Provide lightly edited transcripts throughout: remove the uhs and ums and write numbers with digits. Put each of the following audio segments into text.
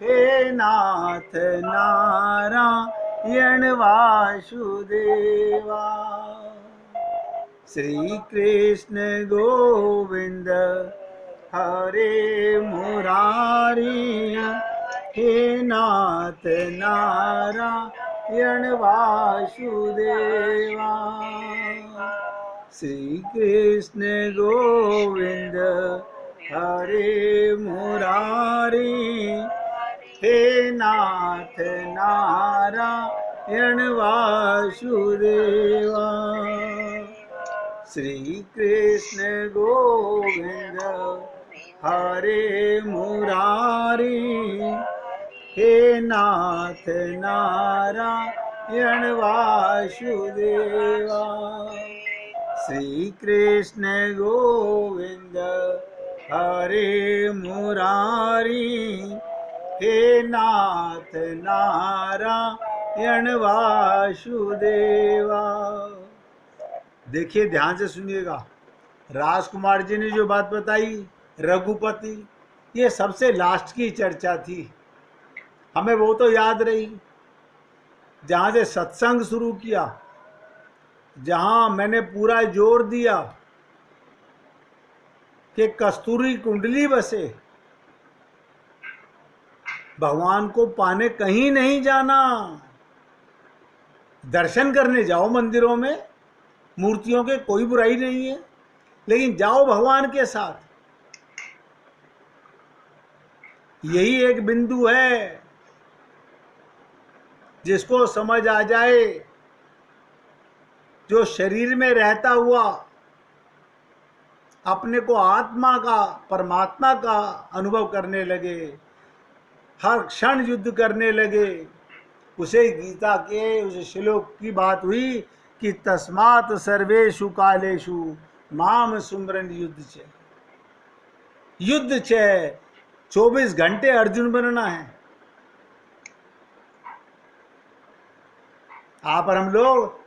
हे नाथ नारायण वासुदेवा। श्री कृष्ण गोविंद हरे मुरारी, हे नाथ नारायण वासुदेवा। श्री कृष्ण गोविंद हरे मुरारी, हे नाथ नारायण वासुदेवा। श्री कृष्ण गोविंद हरे मुरारी, हे नाथ नारायण वासुदेवा। श्री कृष्ण गोविंद हरे मुरारी, हे नाथ नारायण वासुदेवा। देखिए, ध्यान से सुनिएगा। राजकुमार जी ने जो बात बताई, रघुपति, ये सबसे लास्ट की चर्चा थी। हमें वो तो याद रही जहाँ से सत्संग शुरू किया, जहाँ मैंने पूरा जोर दिया कि कस्तूरी कुंडली बसे, भगवान को पाने कहीं नहीं जाना। दर्शन करने जाओ मंदिरों में, मूर्तियों के कोई बुराई नहीं है, लेकिन जाओ भगवान के साथ। यही एक बिंदु है, जिसको समझ आ जाए, जो शरीर में रहता हुआ अपने को आत्मा का, परमात्मा का अनुभव करने लगे, हर क्षण युद्ध करने लगे। उसे गीता के उस श्लोक की बात हुई कि तस्मात् सर्वेषु कालेषु माम सुमरन युद्ध च। युद्ध च, 24 घंटे अर्जुन बनना है। आप और हम लोग,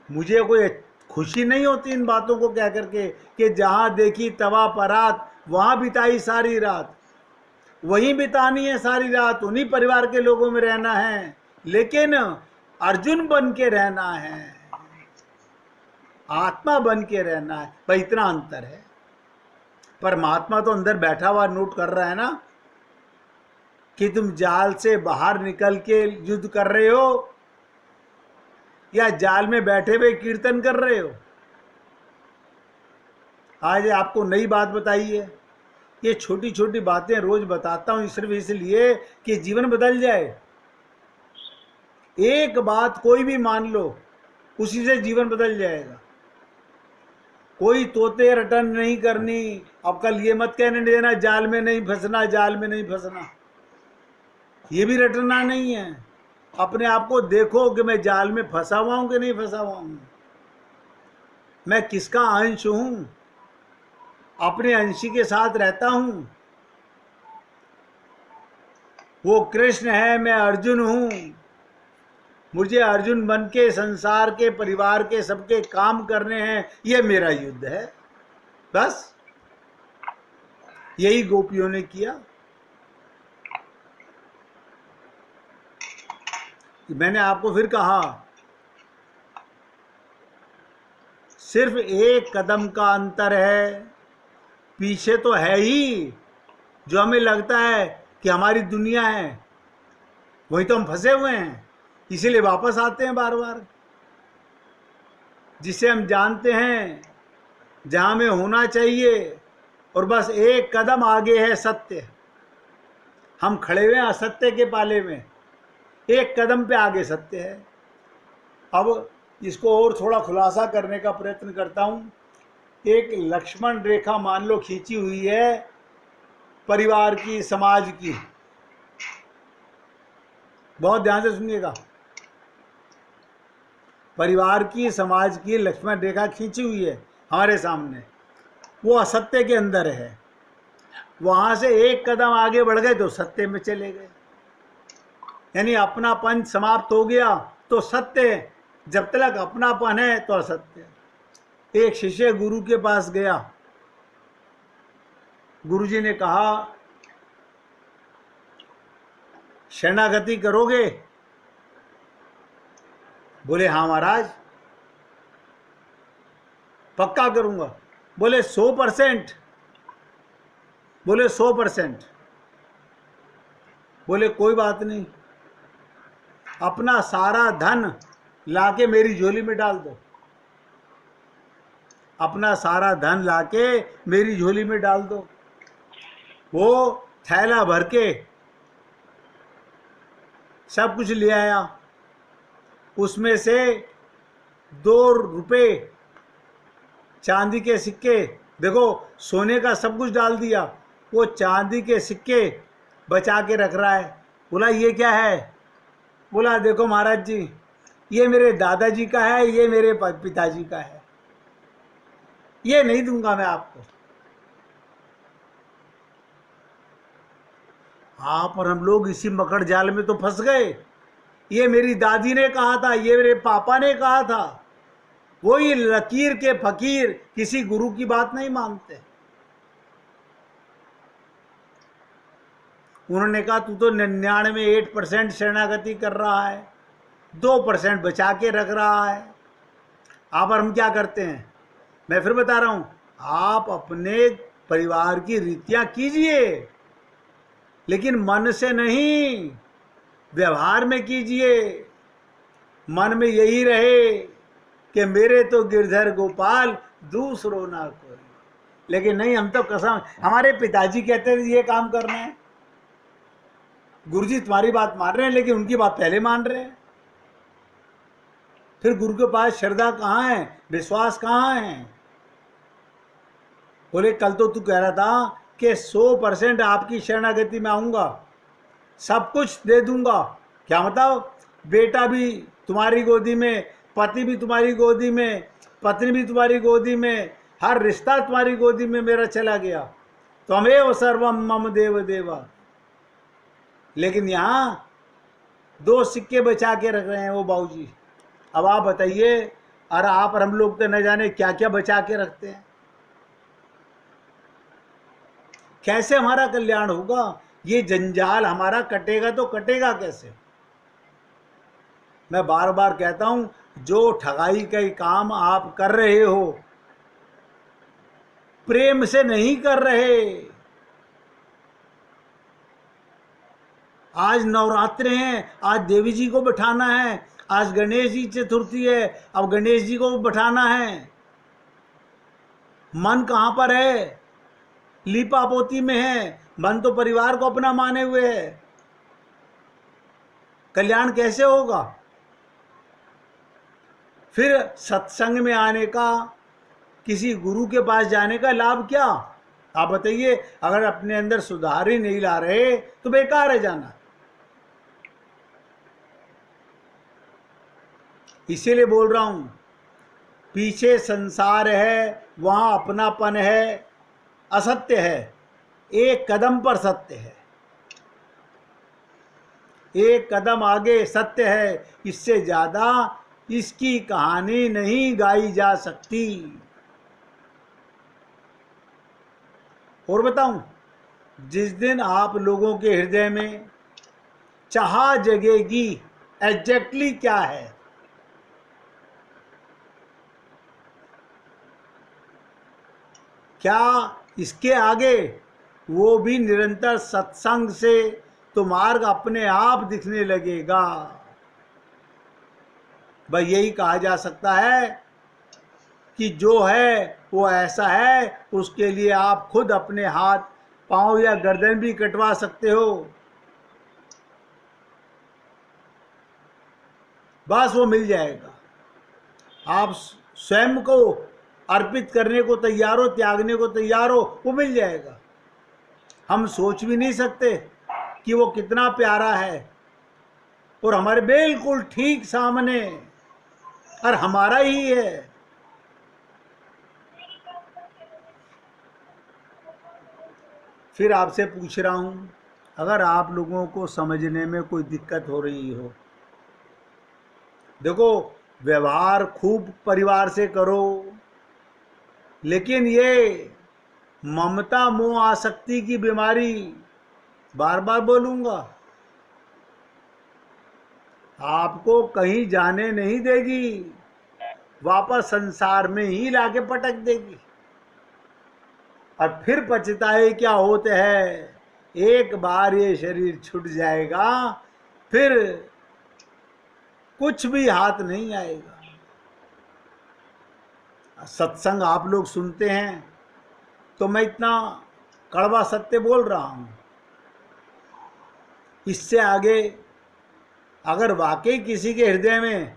मुझे कोई खुशी नहीं होती इन बातों को कह करके कि जहां देखी तवा परात, वहां बिताई सारी रात, वहीं बितानी है सारी रात, उन्हीं परिवार के लोगों में रहना है, लेकिन अर्जुन बन के रहना है, आत्मा बन के रहना है। भाई इतना अंतर है। परमात्मा तो अंदर बैठा हुआ नोट कर रहा है ना कि तुम जाल से बाहर निकल के युद्ध कर रहे हो या जाल में बैठे हुए कीर्तन कर रहे हो। आज आपको नई बात बताई है। ये छोटी छोटी बातें रोज बताता हूं सिर्फ इसलिए कि जीवन बदल जाए। एक बात कोई भी मान लो, उसी से जीवन बदल जाएगा। कोई तोते रटन नहीं करनी। अब कल ये मत कहने देना जाल में नहीं फंसना, जाल में नहीं फंसना, ये भी रटना नहीं है। अपने आप को देखो कि मैं जाल में फंसा हुआ हूं कि नहीं फंसा हुआ हूं, मैं किसका अंश हूं, अपने अंशी के साथ रहता हूं। वो कृष्ण है, मैं अर्जुन हूं। मुझे अर्जुन बन के संसार के, परिवार के, सबके काम करने हैं। ये मेरा युद्ध है, बस। यही गोपियों ने किया। मैंने आपको फिर कहा, सिर्फ एक कदम का अंतर है, पीछे तो है ही। जो हमें लगता है कि हमारी दुनिया है, वही तो हम फंसे हुए हैं, इसीलिए वापस आते हैं बार बार। जिसे हम जानते हैं जहां में होना चाहिए, और बस एक कदम आगे है सत्य। हम खड़े हुए हैं असत्य के पाले में, एक कदम पे आगे सत्य है। अब इसको और थोड़ा खुलासा करने का प्रयत्न करता हूं। एक लक्ष्मण रेखा मान लो खींची हुई है परिवार की, समाज की। बहुत ध्यान से सुनिएगा। परिवार की, समाज की लक्ष्मण रेखा खींची हुई है हमारे सामने। वो असत्य के अंदर है। वहां से एक कदम आगे बढ़ गए तो सत्य में चले गए, यानी अपनापन समाप्त हो गया तो सत्य। जब तक अपनापन है तो असत्य। एक शिष्य गुरु के पास गया, गुरुजी ने कहा शरणागति करोगे? बोले हाँ महाराज, पक्का करूंगा। बोले 100%? बोले 100%। बोले कोई बात नहीं, अपना सारा धन लाके मेरी झोली में डाल दो। अपना सारा धन लाके मेरी झोली में डाल दो। वो थैला भर के सब कुछ ले आया। उसमें से 2 रुपए चांदी के सिक्के, देखो सोने का सब कुछ डाल दिया, वो चांदी के सिक्के बचा के रख रहा है। बोला ये क्या है? बोला देखो महाराज जी, ये मेरे दादाजी का है, ये मेरे पिताजी का है, ये नहीं दूंगा मैं आपको। आप और हम लोग इसी मकड़ जाल में तो फंस गए। ये मेरी दादी ने कहा था, ये मेरे पापा ने कहा था। वही लकीर के फकीर किसी गुरु की बात नहीं मानते। उन्होंने कहा तू तो 99% शरणागति कर रहा है, 2% बचा के रख रहा है। आप और हम क्या करते हैं? मैं फिर बता रहा हूं, आप अपने परिवार की रीतियां कीजिए, लेकिन मन से नहीं, व्यवहार में कीजिए। मन में यही रहे कि मेरे तो गिरधर गोपाल, दूसरो ना कोई। लेकिन नहीं, हम तो कसम, हमारे पिताजी कहते थे ये काम करना है। गुरुजी तुम्हारी बात मान रहे हैं, लेकिन उनकी बात पहले मान रहे हैं। फिर गुरु के पास श्रद्धा कहाँ है, विश्वास कहाँ है? बोले कल तो तू कह रहा था कि 100% आपकी शरणागति में आऊंगा, सब कुछ दे दूंगा। क्या मतलब? बेटा भी तुम्हारी गोदी में, पति भी तुम्हारी गोदी में, पत्नी भी तुम्हारी गोदी में, हर रिश्ता तुम्हारी गोदी में मेरा चला गया। त्वमेव सर्वम मम देव देवा। लेकिन यहाँ 2 सिक्के बचा के रख रहे हैं वो बाबूजी। अब आप बताइए, अरे आप और हम लोग तो न जाने क्या क्या बचा के रखते हैं। कैसे हमारा कल्याण होगा? ये जंजाल हमारा कटेगा तो कटेगा कैसे? मैं बार बार कहता हूं, जो ठगाई का काम आप कर रहे हो, प्रेम से नहीं कर रहे। आज नवरात्रे हैं, आज देवी जी को बैठाना है, आज गणेश जी चतुर्थी है, अब गणेश जी को बैठाना है। मन कहां पर है? लीपा पोती में है। मन तो परिवार को अपना माने हुए है। कल्याण कैसे होगा? फिर सत्संग में आने का, किसी गुरु के पास जाने का लाभ क्या? आप बताइए। अगर अपने अंदर सुधार ही नहीं ला रहे तो बेकार है जाना। इसीलिए बोल रहा हूं, पीछे संसार है, वहां अपनापन है, असत्य है, एक कदम पर सत्य है, एक कदम आगे सत्य है। इससे ज्यादा इसकी कहानी नहीं गाई जा सकती। और बताऊं, जिस दिन आप लोगों के हृदय में चाह जगेगी, एग्जैक्टली क्या है? क्या इसके आगे वो भी निरंतर सत्संग से तो मार्ग अपने आप दिखने लगेगा। भाई यही कहा जा सकता है कि जो है वो ऐसा है, उसके लिए आप खुद अपने हाथ, पांव या गर्दन भी कटवा सकते हो। बस वो मिल जाएगा। आप स्वयं को अर्पित करने को तैयार हो, त्यागने को तैयार हो, वो मिल जाएगा। हम सोच भी नहीं सकते कि वो कितना प्यारा है, और हमारे बिल्कुल ठीक सामने, और हमारा ही है। फिर आपसे पूछ रहा हूं, अगर आप लोगों को समझने में कोई दिक्कत हो रही हो, देखो व्यवहार खूब परिवार से करो, लेकिन ये ममता मोह आसक्ति की बीमारी, बार बार बोलूंगा, आपको कहीं जाने नहीं देगी, वापस संसार में ही लाके पटक देगी। और फिर पछताए क्या होते हैं, एक बार ये शरीर छूट जाएगा फिर कुछ भी हाथ नहीं आएगा। सत्संग आप लोग सुनते हैं तो मैं इतना कड़वा सत्य बोल रहा हूं। इससे आगे अगर वाकई किसी के हृदय में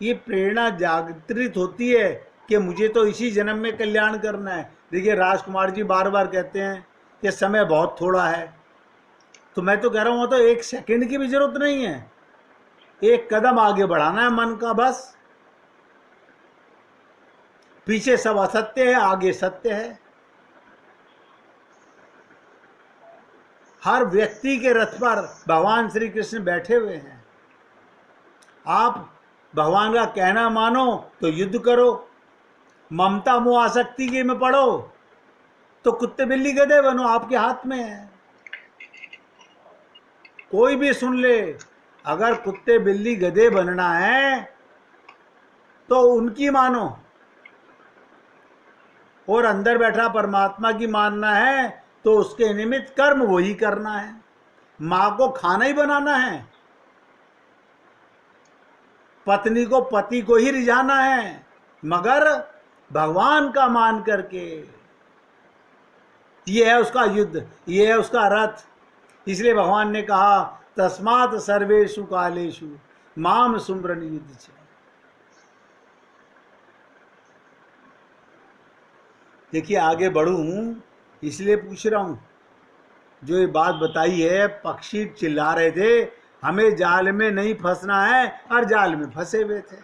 ये प्रेरणा जागृत होती है कि मुझे तो इसी जन्म में कल्याण करना है। देखिए राजकुमार जी बार बार कहते हैं कि समय बहुत थोड़ा है, तो मैं तो कह रहा हूँ तो एक सेकंड की भी जरूरत नहीं है, एक कदम आगे बढ़ाना है मन का बस। पीछे सब असत्य है, आगे सत्य है। हर व्यक्ति के रथ पर भगवान श्री कृष्ण बैठे हुए हैं। आप भगवान का कहना मानो तो युद्ध करो, ममता मोह आसक्ति के में पड़ो तो कुत्ते बिल्ली गधे बनो, आपके हाथ में है। कोई भी सुन ले, अगर कुत्ते बिल्ली गधे बनना है तो उनकी मानो, और अंदर बैठा परमात्मा की मानना है तो उसके निमित्त कर्म वही करना है। मां को खाना ही बनाना है, पत्नी को पति को ही रिझाना है, मगर भगवान का मान करके। ये है उसका युद्ध, ये है उसका रथ। इसलिए भगवान ने कहा तस्मात् सर्वेषु कालेषु माम सुम्रन युद्ध से। देखिए आगे बढ़ूं इसलिए पूछ रहा हूं, जो ये बात बताई है, पक्षी चिल्ला रहे थे हमें जाल में नहीं फंसना है, और जाल में फंसे हुए थे।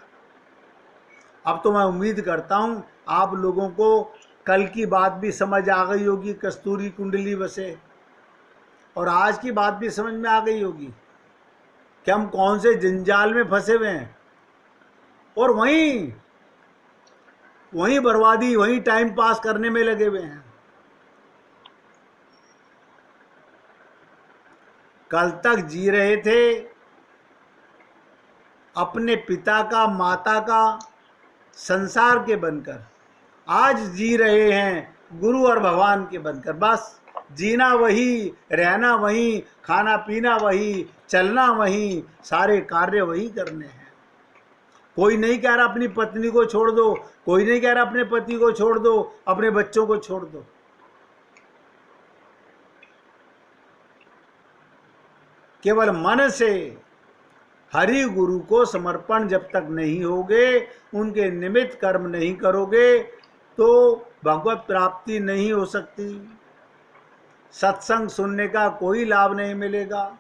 अब तो मैं उम्मीद करता हूं आप लोगों को कल की बात भी समझ आ गई होगी, कस्तूरी कुंडली वसे, और आज की बात भी समझ में आ गई होगी कि हम कौन से जंजाल में फंसे हुए हैं, और वहीं बर्बादी, वहीं टाइम पास करने में लगे हुए हैं। कल तक जी रहे थे अपने पिता का, माता का, संसार के बनकर, आज जी रहे हैं गुरु और भगवान के बनकर। बस जीना वही, रहना वही, खाना पीना वही, चलना वही, सारे कार्य वही करने हैं। कोई नहीं कह रहा अपनी पत्नी को छोड़ दो, कोई नहीं कह रहा अपने पति को छोड़ दो, अपने बच्चों को छोड़ दो। केवल मन से हरि गुरु को समर्पण जब तक नहीं होगे, उनके निमित्त कर्म नहीं करोगे तो भगवत प्राप्ति नहीं हो सकती। सत्संग सुनने का कोई लाभ नहीं मिलेगा।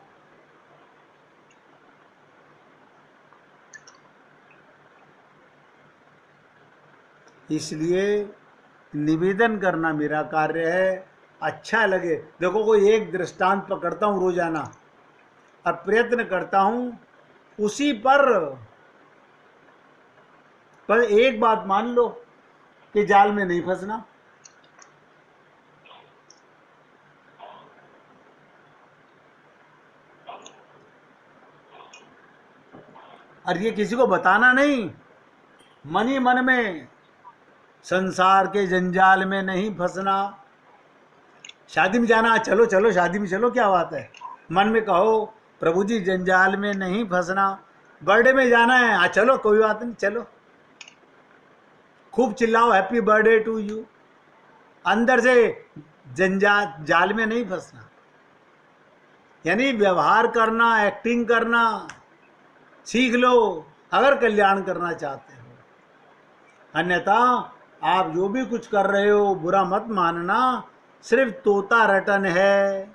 इसलिए निवेदन करना मेरा कार्य है। अच्छा लगे, देखो कोई एक दृष्टांत पकड़ता हूँ रोजाना और प्रयत्न करता हूँ उसी पर एक बात मान लो कि जाल में नहीं फंसना। और ये किसी को बताना नहीं, मन ही मन में संसार के जंजाल में नहीं फंसना। शादी में जाना, चलो चलो शादी में चलो, क्या बात है, मन में कहो प्रभु जी जंजाल में नहीं फंसना। बर्थडे में जाना है, हाँ चलो कोई बात नहीं, चलो खूब चिल्लाओ हैप्पी बर्थडे टू यू, अंदर से जाल में नहीं फंसना। यानी व्यवहार करना, एक्टिंग करना सीख लो अगर कल्याण करना चाहते हो। अन्यथा आप जो भी कुछ कर रहे हो बुरा मत मानना, सिर्फ तोता रटन है।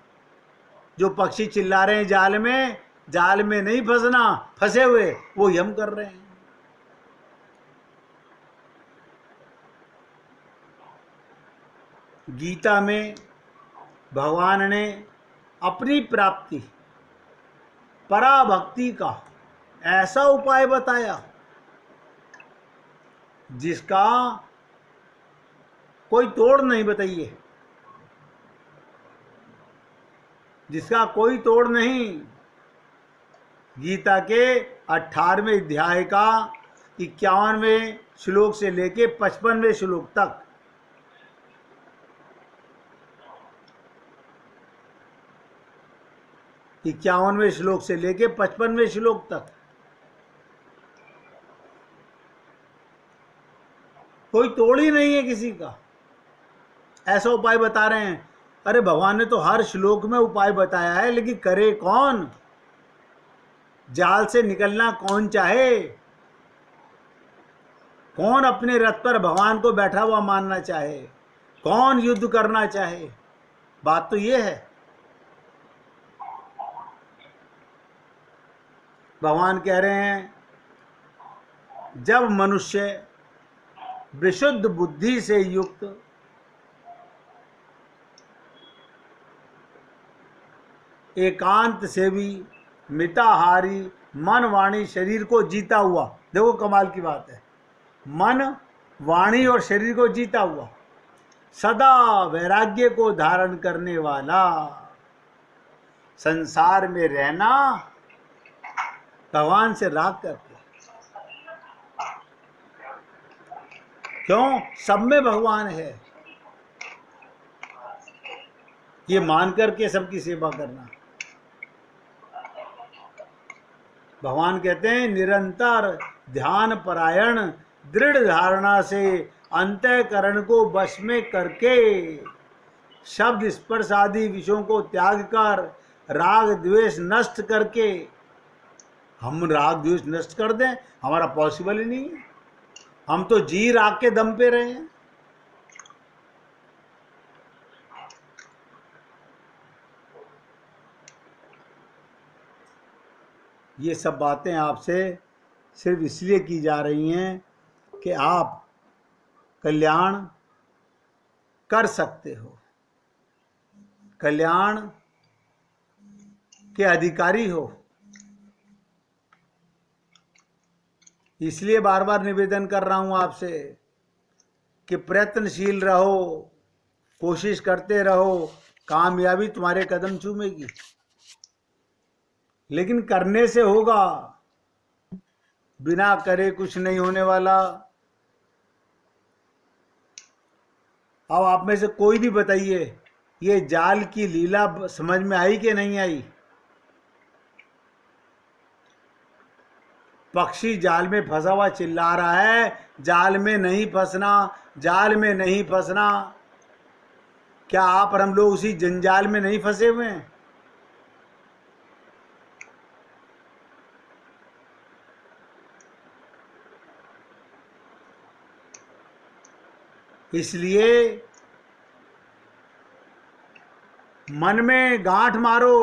जो पक्षी चिल्ला रहे हैं जाल में नहीं फंसना, फंसे हुए वो हम कर रहे हैं। गीता में भगवान ने अपनी प्राप्ति पराभक्ति का ऐसा उपाय बताया जिसका कोई तोड़ नहीं बताइए। जिसका कोई तोड़ नहीं। गीता के 18वें अध्याय का 51वें श्लोक से लेके 55वें श्लोक तक, इक्यावनवें श्लोक से लेके 55वें श्लोक तक कोई तोड़ ही नहीं है किसी का। ऐसा उपाय बता रहे हैं। अरे भगवान ने तो हर श्लोक में उपाय बताया है, लेकिन करे कौन? जाल से निकलना कौन चाहे? कौन अपने रथ पर भगवान को बैठा हुआ मानना चाहे? कौन युद्ध करना चाहे? बात तो ये है। भगवान कह रहे हैं, जब मनुष्य विशुद्ध बुद्धि से युक्त एकांत सेवी मिताहारी मन वाणी शरीर को जीता हुआ, देखो कमाल की बात है, मन वाणी और शरीर को जीता हुआ, सदा वैराग्य को धारण करने वाला, संसार में रहना भगवान से राग करके। क्यों? सब में भगवान है, ये मान करके सबकी सेवा करना। भगवान कहते हैं, निरंतर ध्यान परायण दृढ़ धारणा से अंतःकरण को वश में करके शब्द स्पर्श आदि विषयों को त्याग कर राग द्वेष नष्ट करके, हम राग द्वेष नष्ट कर दें, हमारा पॉसिबल ही नहीं है। हम तो जी राग के दम पे रहे हैं। ये सब बातें आपसे सिर्फ इसलिए की जा रही हैं कि आप कल्याण कर सकते हो, कल्याण के अधिकारी हो। इसलिए बार बार निवेदन कर रहा हूं आपसे कि प्रयत्नशील रहो, कोशिश करते रहो, कामयाबी तुम्हारे कदम चूमेगी। लेकिन करने से होगा, बिना करे कुछ नहीं होने वाला। अब आप में से कोई भी बताइए, ये जाल की लीला समझ में आई कि नहीं आई? पक्षी जाल में फंसा हुआ चिल्ला रहा है, जाल में नहीं फंसना, जाल में नहीं फंसना। क्या आप और हम लोग उसी जंजाल में नहीं फंसे हुए हैं? इसलिए मन में गांठ मारो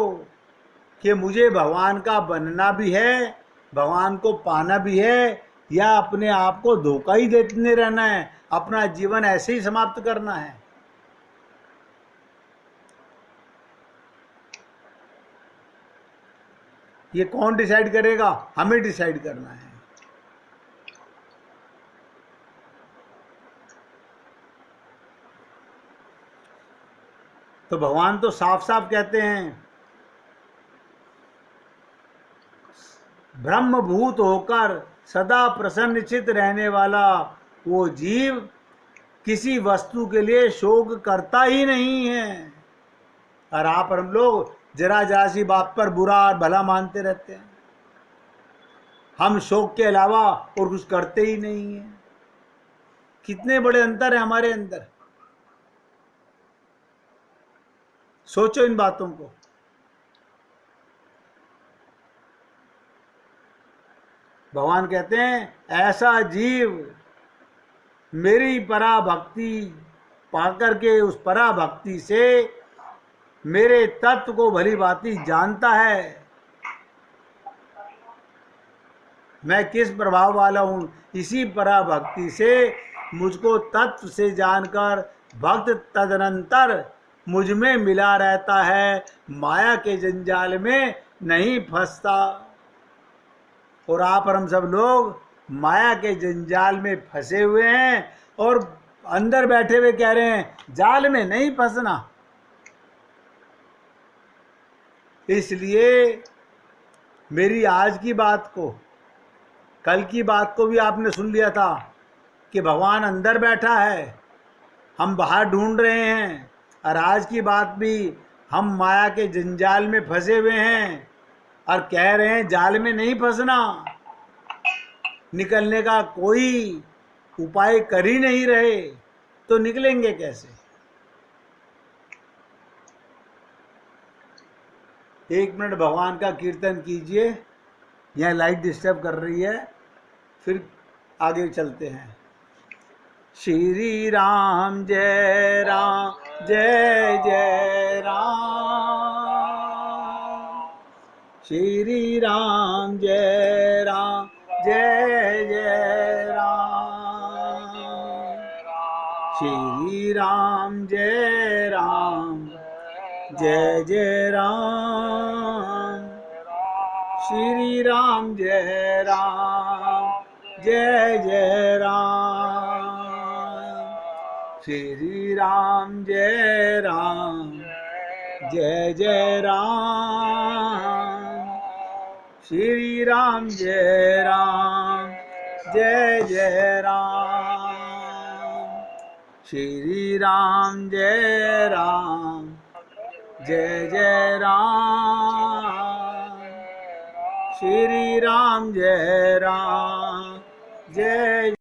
कि मुझे भगवान का बनना भी है, भगवान को पाना भी है, या अपने आप को धोखा ही देते रहना है, अपना जीवन ऐसे ही समाप्त करना है। ये कौन डिसाइड करेगा? हमें डिसाइड करना है। तो भगवान तो साफ साफ कहते हैं, ब्रह्मभूत होकर सदा प्रसन्नचित रहने वाला वो जीव किसी वस्तु के लिए शोक करता ही नहीं है। और आप और हम लोग जरा जरा सी बात पर बुरा और भला मानते रहते हैं। हम शोक के अलावा और कुछ करते ही नहीं हैं। कितने बड़े अंतर है हमारे अंदर। सोचो इन बातों को। भगवान कहते हैं, ऐसा जीव मेरी पराभक्ति पाकर के उस पराभक्ति से मेरे तत्व को भली भांति जानता है, मैं किस प्रभाव वाला हूं। इसी पराभक्ति से मुझको तत्व से जानकर भक्त तदनंतर मुझ में मिला रहता है, माया के जंजाल में नहीं फंसता। और आप और हम सब लोग माया के जंजाल में फंसे हुए हैं और अंदर बैठे हुए कह रहे हैं जाल में नहीं फंसना। इसलिए मेरी आज की बात को, कल की बात को भी आपने सुन लिया था कि भगवान अंदर बैठा है, हम बाहर ढूंढ रहे हैं। और आज की बात भी, हम माया के जंजाल में फंसे हुए हैं और कह रहे हैं जाल में नहीं फंसना, निकलने का कोई उपाय कर ही नहीं रहे, तो निकलेंगे कैसे? एक मिनट भगवान का कीर्तन कीजिए, यह लाइट डिस्टर्ब कर रही है, फिर आगे चलते हैं। श्री राम जय जय राम, श्री राम जय जय राम, श्री राम जय जय राम, श्री राम जय जय राम, श्री राम जय जय राम, श्री राम जय जय राम, श्री राम जय जय राम, श्री राम जय